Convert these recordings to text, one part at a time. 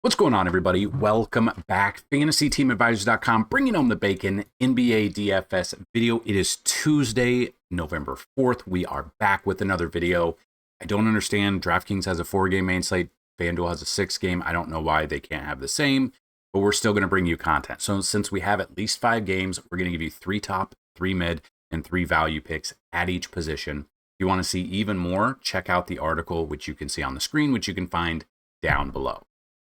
What's going on, everybody? Welcome back. FantasyTeamAdvisors.com, bringing home the bacon. NBA DFS video. It is Tuesday, November 4th. We are back with another video. I don't understand. DraftKings has a 4-game main slate. Fanduel has a 6-game. I don't know why they can't have the same, but we're still going to bring you content. So since we have at least 5 games, we're going to give you 3 top, 3 mid, and 3 value picks at each position. If you want to see even more, check out the article, which you can see on the screen, which you can find down below.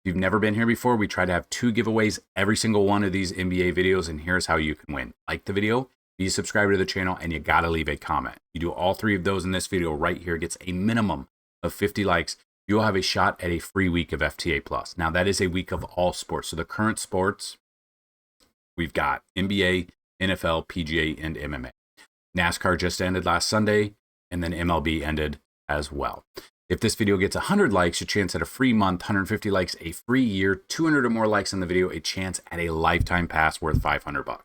If you've never been here before, we try to have 2 giveaways every single one of these NBA videos, and here's how you can win. Like the video, be a subscriber to the channel, and you gotta leave a comment. You do all 3 of those in this video right here, gets a minimum of 50 likes. You'll have a shot at a free week of FTA Plus. Now, that is a week of all sports. So the current sports, we've got NBA, NFL, PGA, and MMA. NASCAR just ended last Sunday, and then MLB ended as well. If this video gets 100 likes, your chance at a free month, 150 likes, a free year, 200 or more likes in the video, a chance at a lifetime pass worth $500.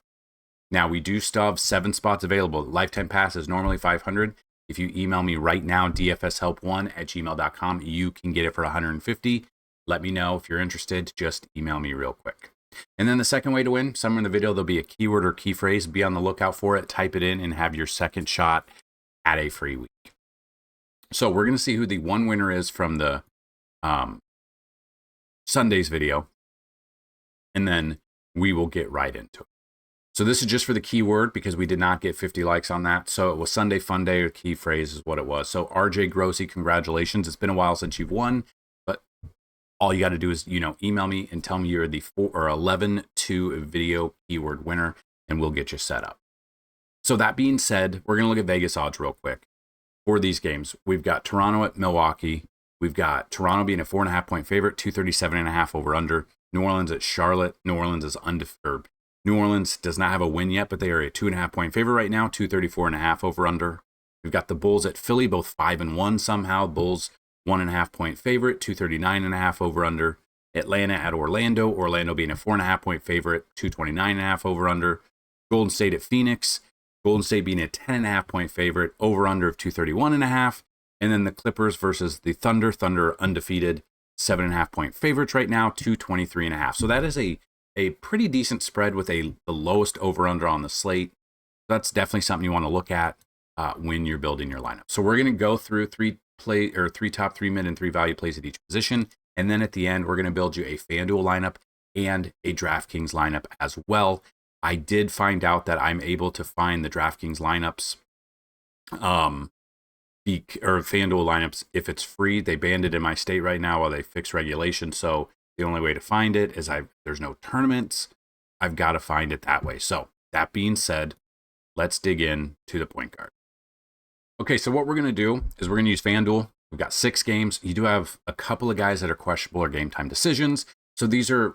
Now, we do still have 7 spots available. Lifetime pass is normally $500. If you email me right now, dfshelp1@gmail.com, you can get it for $150. Let me know if you're interested. Just email me real quick. And then the second way to win, somewhere in the video, there'll be a keyword or key phrase. Be on the lookout for it. Type it in and have your second shot at a free week. So we're going to see who the one winner is from the Sunday's video, and then we will get right into it. So this is just for the keyword because we did not get 50 likes on that. So it was Sunday Fun Day, or key phrase is what it was. So RJ Grossi, congratulations. It's been a while since you've won, but all you got to do is, email me and tell me you're the 4 or 11-2 video keyword winner, and we'll get you set up. So that being said, we're going to look at Vegas odds real quick. For these games, we've got Toronto at Milwaukee. We've got Toronto being a 4.5-point favorite, 237.5 over under. New Orleans at Charlotte. New Orleans is undefeated. New Orleans does not have a win yet, but they are a 2.5-point favorite right now, 234.5 over under. We've got the Bulls at Philly, both 5-1 somehow. Bulls 1.5-point favorite, 239.5 over under. Atlanta at Orlando. Orlando being a 4.5-point favorite, 229.5 over under. Golden State at Phoenix. Golden State being a 10.5-point favorite, over-under of 231.5. And then the Clippers versus the Thunder. Thunder undefeated, 7.5-point favorites right now, 223.5. So that is a pretty decent spread with the lowest over-under on the slate. That's definitely something you want to look at when you're building your lineup. So we're going to go through 3 top, 3 mid, and 3 value plays at each position. And then at the end, we're going to build you a Fanduel lineup and a DraftKings lineup as well. I did find out that I'm able to find the DraftKings lineups, or FanDuel lineups, if it's free. They banned it in my state right now while they fix regulations. So the only way to find it is there's no tournaments. I've got to find it that way. So that being said, let's dig in to the point guard. Okay, so what we're going to do is we're going to use FanDuel. We've got 6 games. You do have a couple of guys that are questionable or game time decisions. So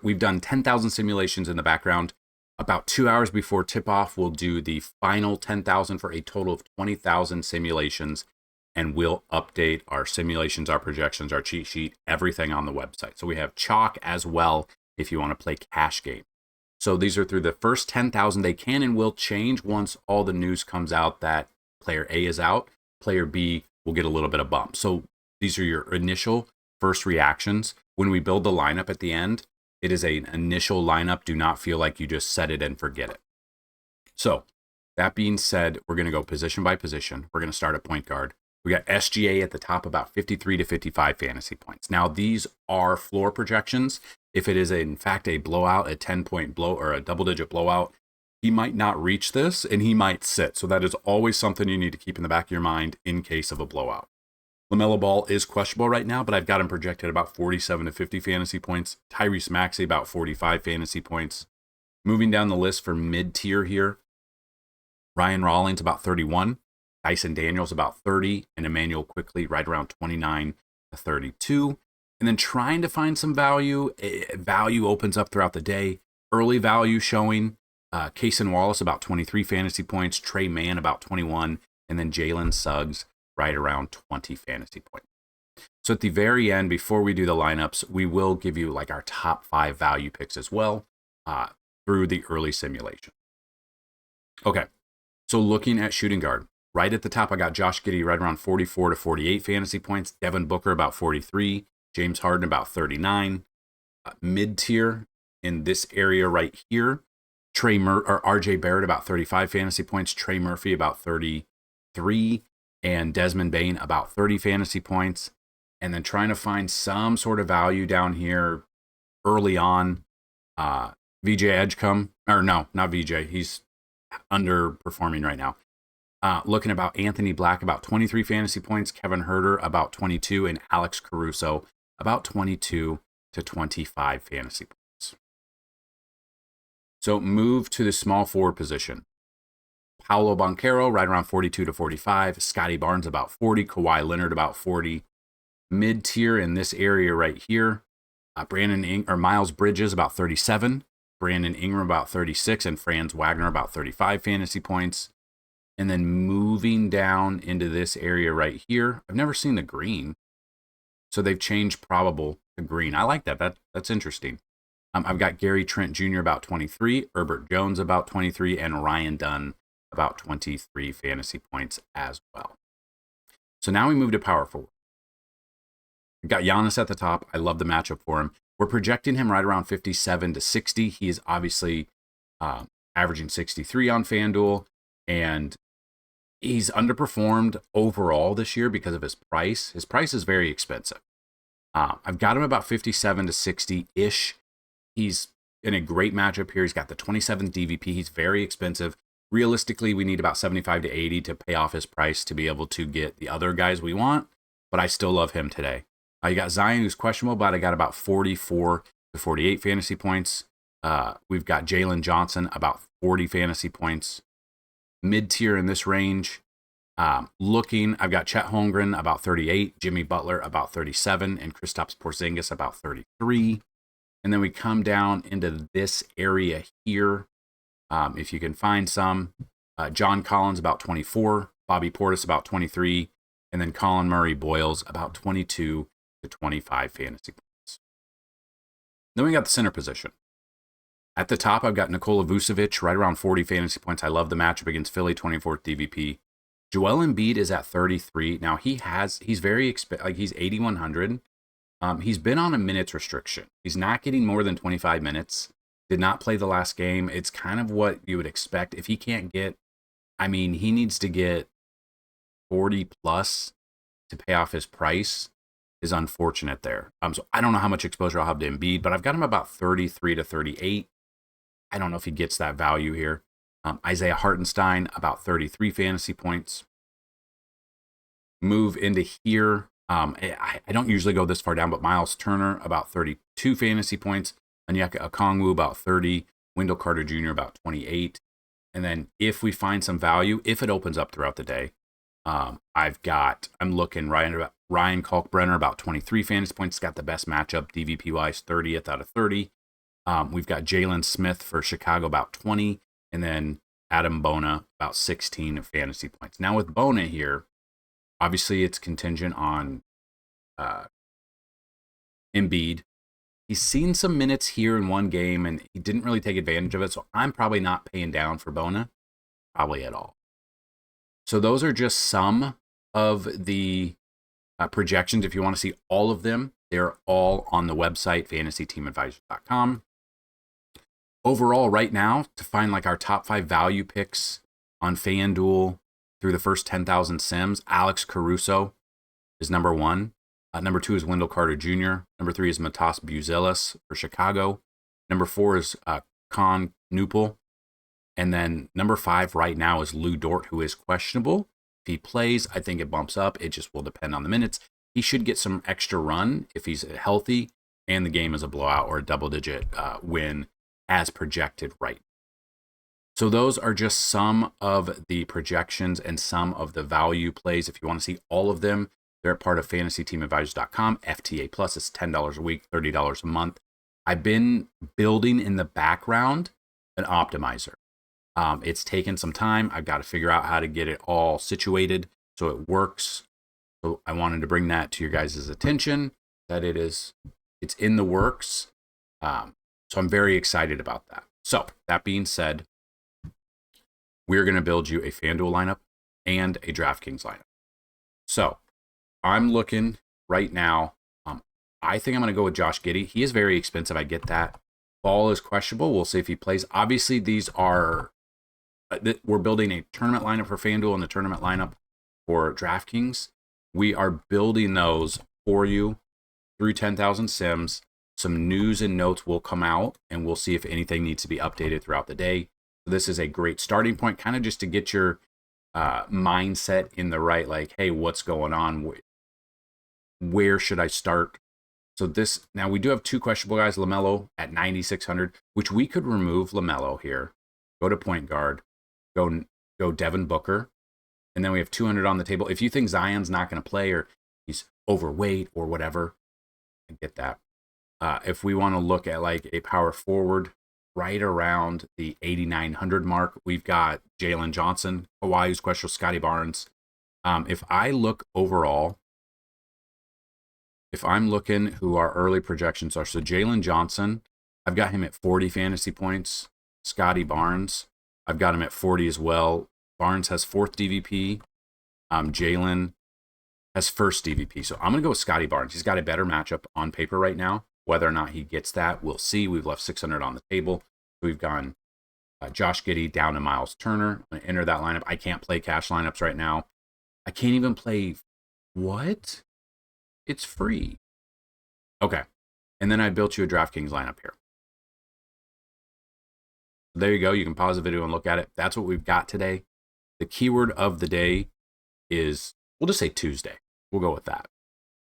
we've done 10,000 simulations in the background. About 2 hours before tip-off, we'll do the final 10,000 for a total of 20,000 simulations, and we'll update our simulations, our projections, our cheat sheet, everything on the website. So we have chalk as well if you want to play cash game. So these are through the first 10,000. They can and will change once all the news comes out that player A is out. Player B will get a little bit of bump. So these are your initial first reactions. When we build the lineup at the end, it is an initial lineup. Do not feel like you just set it and forget it. So that being said, we're going to go position by position. We're going to start at point guard. We got SGA at the top, about 53 to 55 fantasy points. Now, these are floor projections. If it is in fact a blowout, a 10-point blow or a double-digit blowout, he might not reach this and he might sit. So that is always something you need to keep in the back of your mind in case of a blowout. LaMelo Ball is questionable right now, but I've got him projected about 47 to 50 fantasy points. Tyrese Maxey about 45 fantasy points. Moving down the list for mid-tier here, Ryan Rollins about 31, Dyson Daniels about 30, and Emmanuel Quickly right around 29 to 32. And then trying to find some value. Value opens up throughout the day. Early value showing Kaysen Wallace about 23 fantasy points, Trey Mann about 21, and then Jalen Suggs right around 20 fantasy points. So at the very end, before we do the lineups, we will give you like our top 5 value picks as well through the early simulation. Okay, so looking at shooting guard, right at the top, I got Josh Giddey right around 44 to 48 fantasy points, Devin Booker about 43, James Harden about 39, Mid-tier in this area right here, or RJ Barrett about 35 fantasy points, Trey Murphy about 33, and Desmond Bain about 30 fantasy points. And then trying to find some sort of value down here early on. VJ Edgecombe, or no, not VJ. He's underperforming right now. Looking about Anthony Black, about 23 fantasy points, Kevin Herter, about 22, and Alex Caruso, about 22 to 25 fantasy points. So move to the small forward position. Paolo Banchero, right around 42 to 45. Scotty Barnes, about 40. Kawhi Leonard, about 40. Mid-tier in this area right here. Miles Bridges, about 37. Brandon Ingram, about 36. And Franz Wagner, about 35 fantasy points. And then moving down into this area right here. I've never seen the green. So they've changed probable to green. I like that. That's interesting. I've got Gary Trent Jr. about 23, Herbert Jones about 23, and Ryan Dunn about 23 fantasy points as well. So now we move to power forward. We've got Giannis at the top. I love the matchup for him. We're projecting him right around 57 to 60. He is obviously averaging 63 on FanDuel, and he's underperformed overall this year because of his price. His price is very expensive. I've got him about 57 to 60-ish. He's in a great matchup here. He's got the 27th DVP. He's very expensive. Realistically, we need about 75 to 80 to pay off his price to be able to get the other guys we want, but I still love him today. You got Zion, who's questionable, but I got about 44 to 48 fantasy points. We've got Jalen Johnson, about 40 fantasy points. Mid-tier in this range. I've got Chet Holmgren, about 38. Jimmy Butler, about 37. And Kristaps Porzingis, about 33. And then we come down into this area here. If you can find some. John Collins, about 24. Bobby Portis, about 23. And then Colin Murray-Boyles, about 22 to 25 fantasy points. Then we got the center position. At the top, I've got Nikola Vucevic, right around 40 fantasy points. I love the matchup against Philly, 24th DVP. Joel Embiid is at 33. Now, he's very he's 8,100. He's been on a minutes restriction. He's not getting more than 25 minutes. Did not play the last game. It's kind of what you would expect. If he can't get, he needs to get 40 plus to pay off his price. Is unfortunate there. So I don't know how much exposure I'll have to Embiid, but I've got him about 33 to 38. I don't know if he gets that value here. Isaiah Hartenstein, about 33 fantasy points. Move into here. I don't usually go this far down, but Miles Turner, about 32 fantasy points. Onyeka Okongwu, about 30. Wendell Carter Jr., about 28. And then if we find some value, if it opens up throughout the day, I'm looking Ryan Kalkbrenner, about 23 fantasy points. Got the best matchup, DVP-wise, 30th out of 30. We've got Jalen Smith for Chicago, about 20. And then Adam Bona, about 16 fantasy points. Now with Bona here, obviously it's contingent on Embiid. He's seen some minutes here in one game, and he didn't really take advantage of it. So I'm probably not paying down for Bona, probably at all. So those are just some of the projections. If you want to see all of them, they're all on the website, fantasyteamadvisors.com. Overall, right now, to find our top 5 value picks on FanDuel through the first 10,000 sims, Alex Caruso is number 1. Number 2 is Wendell Carter Jr. Number 3 is Matas Buzelis for Chicago. Number 4 is Con Newpel. And then number 5 right now is Lou Dort, who is questionable. If he plays, I think it bumps up. It just will depend on the minutes. He should get some extra run if he's healthy and the game is a blowout or a double-digit win as projected right. So those are just some of the projections and some of the value plays. If you want to see all of them, they're part of fantasyteamadvisors.com. FTA Plus is $10 a week, $30 a month. I've been building in the background an optimizer. It's taken some time. I've got to figure out how to get it all situated so it works. So I wanted to bring that to your guys' attention, that it's in the works. So I'm very excited about that. So that being said, we're going to build you a FanDuel lineup and a DraftKings lineup. So I'm looking right now. I think I'm going to go with Josh Giddey. He is very expensive. I get that. Ball is questionable. We'll see if he plays. Obviously, these are we're building a tournament lineup for FanDuel and the tournament lineup for DraftKings. We are building those for you through 10,000 sims. Some news and notes will come out, and we'll see if anything needs to be updated throughout the day. So this is a great starting point, kind of just to get your mindset in the right, like, hey, what's going on? Where should I start? So this, now we do have two questionable guys, LaMelo at 9,600, which we could remove LaMelo here, go to point guard, go Devin Booker, and then we have 200 on the table. If you think Zion's not going to play or he's overweight or whatever, I get that. If we want to look at like a power forward right around the 8,900 mark, we've got Jalen Johnson, Kawhi, who's questionable, Scotty Barnes. If I look overall, if I'm looking who our early projections are, so Jalen Johnson, I've got him at 40 fantasy points. Scotty Barnes, I've got him at 40 as well. Barnes has 4th DVP. Jalen has 1st DVP. So I'm going to go with Scotty Barnes. He's got a better matchup on paper right now. Whether or not he gets that, we'll see. We've left 600 on the table. We've gone Josh Giddey down to Miles Turner. I'm going to enter that lineup. I can't play cash lineups right now. I can't even play what? It's free. Okay. And then I built you a DraftKings lineup here. There you go. You can pause the video and look at it. That's what we've got today. The keyword of the day is, we'll just say Tuesday. We'll go with that.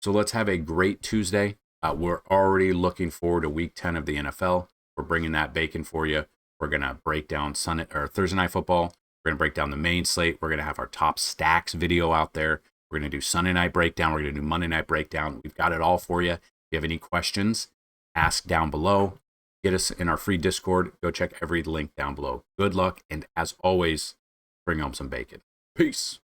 So let's have a great Tuesday. We're already looking forward to week 10 of the NFL. We're bringing that bacon for you. We're going to break down Thursday Night Football. We're going to break down the main slate. We're going to have our top stacks video out there. We're going to do Sunday night breakdown. We're going to do Monday night breakdown. We've got it all for you. If you have any questions, ask down below. Get us in our free Discord. Go check every link down below. Good luck. And as always, bring home some bacon. Peace.